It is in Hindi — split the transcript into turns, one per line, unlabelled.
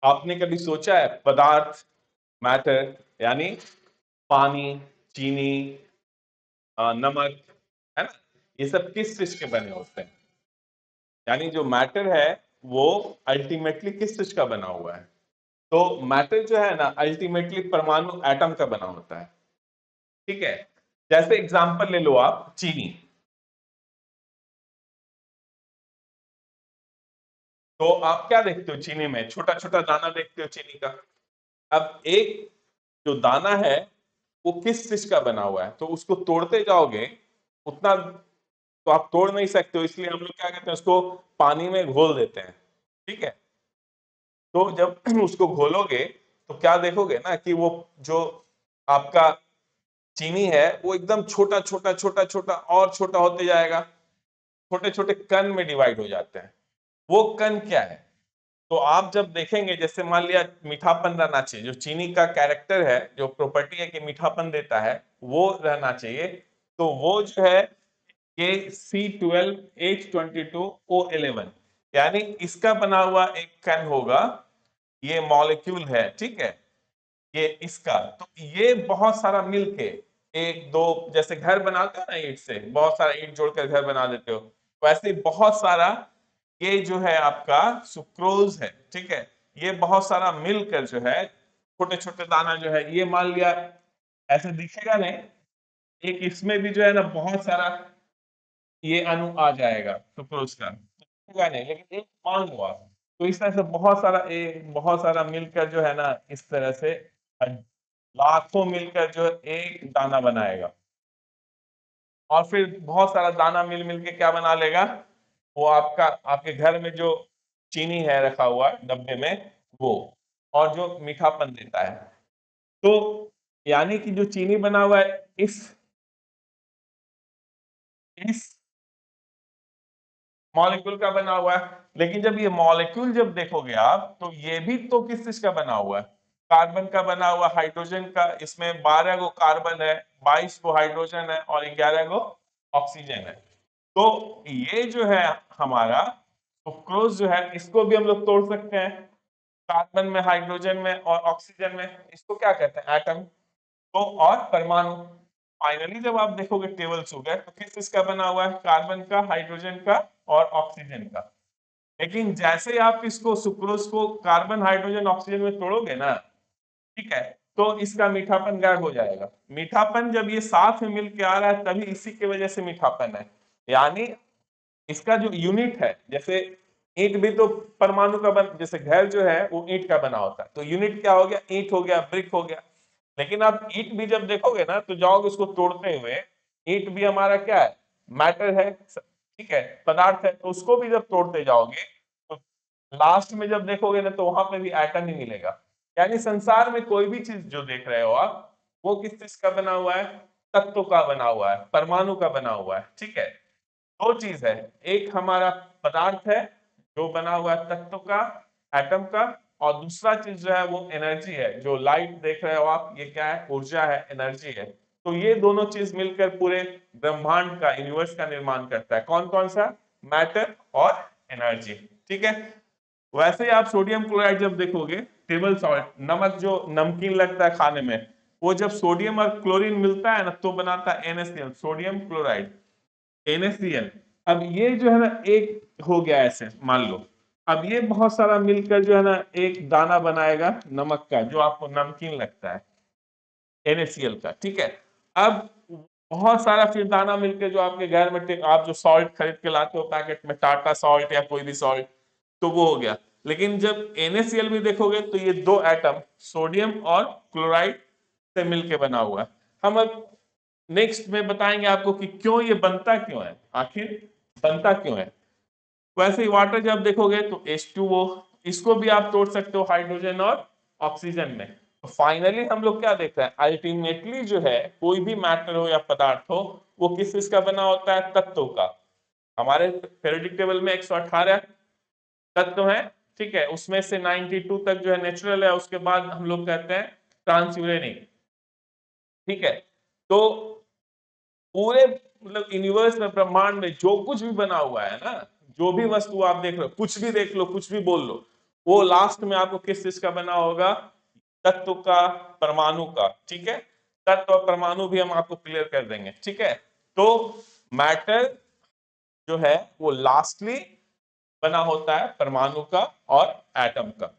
आपने कभी सोचा है पदार्थ, मैटर यानी पानी, चीनी, नमक, है ना, ये सब किस चीज के बने होते हैं? यानी जो मैटर है वो अल्टीमेटली किस चीज का बना हुआ है? तो मैटर जो है ना अल्टीमेटली परमाणु एटम का बना होता है। ठीक है, जैसे एग्जांपल ले लो आप चीनी। तो आप क्या देखते हो चीनी में? छोटा छोटा दाना देखते हो चीनी का। अब एक जो दाना है वो किस चीज का बना हुआ है, तो उसको तोड़ते जाओगे उतना तो आप तोड़ नहीं सकते हो, इसलिए हम लोग क्या करते हैं उसको पानी में घोल देते हैं। ठीक है, तो जब उसको घोलोगे तो क्या देखोगे ना कि वो जो आपका चीनी है वो एकदम छोटा छोटा छोटा छोटा और छोटा होते जाएगा, छोटे छोटे कण में डिवाइड हो जाते हैं। वो कण क्या है? तो आप जब देखेंगे जैसे मान लिया मीठापन रहना चाहिए, जो चीनी का कैरेक्टर है, जो प्रॉपर्टी है कि मीठापन देता है, वो रहना चाहिए। तो वो जो है ये C12H22O11 यानी इसका बना हुआ एक कण होगा, ये मॉलिक्यूल है। ठीक है, ये इसका तो ये बहुत सारा मिलके एक दो, जैसे घर बनाते हो ना ईंट से, बहुत सारा ईंट जोड़कर घर बना देते हो, वैसे बहुत सारा ये जो है आपका सुक्रोज है। ठीक है, ये बहुत सारा मिलकर जो है छोटे छोटे दाना जो है, ये मान लिया ऐसे दिखेगा नहीं, एक इसमें भी जो है ना बहुत सारा ये अणु आ जाएगा सुक्रोज का, दिखेगा नहीं लेकिन एक मान लो आप। तो इस तरह से बहुत सारा मिलकर जो है ना इस तरह से लाखों मिलकर जो एक दाना बनाएगा, और फिर बहुत सारा दाना मिल मिल के क्या बना लेगा, वो आपका आपके घर में जो चीनी है रखा हुआ डब्बे में वो, और जो मीठापन देता है। तो यानी कि जो चीनी बना हुआ है इस मॉलिक्यूल का बना हुआ है, लेकिन जब ये मॉलिक्यूल जब देखोगे आप तो ये भी तो किस चीज का बना हुआ है? कार्बन का बना हुआ, हाइड्रोजन का। इसमें 12 गो कार्बन है, 22 गो हाइड्रोजन है और 11 गो ऑक्सीजन है। तो ये जो है हमारा सुक्रोज जो है इसको भी हम लोग तोड़ सकते हैं, कार्बन में, हाइड्रोजन में और ऑक्सीजन में। इसको क्या कहते हैं? एटम। तो और परमाणु। फाइनली जब आप देखोगे टेबल शुगर तो किस चीज का बना हुआ है? कार्बन का, हाइड्रोजन का और ऑक्सीजन का। लेकिन जैसे ही आप इसको सुक्रोज को कार्बन, हाइड्रोजन, ऑक्सीजन में तोड़ोगे ना, ठीक है, तो इसका मीठापन गायब हो जाएगा। मीठापन जब ये साथ में मिल के आ रहा है तभी इसी की वजह से मीठापन है। यानी इसका जो यूनिट है, जैसे ईंट भी तो परमाणु का बन, जैसे घर जो है वो ईंट का बना होता है, तो यूनिट क्या हो गया? ईंट हो गया, ब्रिक हो गया। लेकिन आप ईंट भी जब देखोगे ना तो जाओगे उसको तोड़ते हुए, ईंट भी हमारा क्या है? मैटर है, ठीक है, पदार्थ है। तो उसको भी जब तोड़ते जाओगे तो लास्ट में जब देखोगे ना तो वहां पे भी एटम ही मिलेगा। यानी संसार में कोई भी चीज जो देख रहे हो आप, वो किस चीज का बना हुआ है? तत्व का बना हुआ है, परमाणु का बना हुआ है। ठीक है, दो चीज है, एक हमारा पदार्थ है जो बना हुआ है तत्व का, एटम का, और दूसरा चीज जो है वो एनर्जी है, जो लाइट देख रहे हो आप, ये क्या है? ऊर्जा है, एनर्जी है। तो ये दोनों चीज मिलकर पूरे ब्रह्मांड का, यूनिवर्स का निर्माण करता है। कौन कौन सा? मैटर और एनर्जी। ठीक है, वैसे ही आप सोडियम क्लोराइड जब देखोगे, टेबल सॉल्ट, नमक जो नमकीन लगता है खाने में, वो जब सोडियम और क्लोरीन मिलता है ना तो बनाता है NaCl, सोडियम क्लोराइड, NaCl। अब ये जो है ना एक हो गया ऐसे मान लो, अब ये बहुत सारा मिलकर जो है ना एक दाना बनाएगा नमक का, जो आपको नमकीन लगता है, NaCl का। ठीक है, अब बहुत सारा फिर दाना मिलकर जो आपके घर में आप जो सॉल्ट खरीद के लाते हो पैकेट में, टाटा सॉल्ट या कोई भी सॉल्ट, तो वो हो गया। लेकिन जब NaCl भी देखोगे तो ये दो एटम सोडियम और क्लोराइड से मिलके बना हुआ है। हम अब नेक्स्ट में बताएंगे आपको कि क्यों ये बनता क्यों है, आखिर बनता क्यों है। वैसे ही वाटर जब देखोगे तो H2O, इसको भी आप तोड़ सकते हो हाइड्रोजन और ऑक्सीजन में। तो फाइनली हम लोग क्या देख रहे हैं? अल्टीमेटली जो है कोई भी मैटर हो या पदार्थ हो, वो किस चीज का बना होता है? तत्व का। हमारे पीरियोडिक टेबल में 118 तत्व है। ठीक है, उसमें से 92 तक जो है नेचुरल है, उसके बाद हम लोग कहते हैं ट्रांसयूरेनिक। ठीक है, तो पूरे मतलब यूनिवर्स में, ब्रह्मांड में जो कुछ भी बना हुआ है ना, जो भी वस्तु आप देख लो, कुछ भी देख लो, कुछ भी बोल लो, वो लास्ट में आपको किस चीज का बना होगा, तत्व का, परमाणु का। ठीक है, तत्व और परमाणु भी हम आपको क्लियर कर देंगे। ठीक है, तो मैटर जो है वो लास्टली बना होता है परमाणु का और एटम का।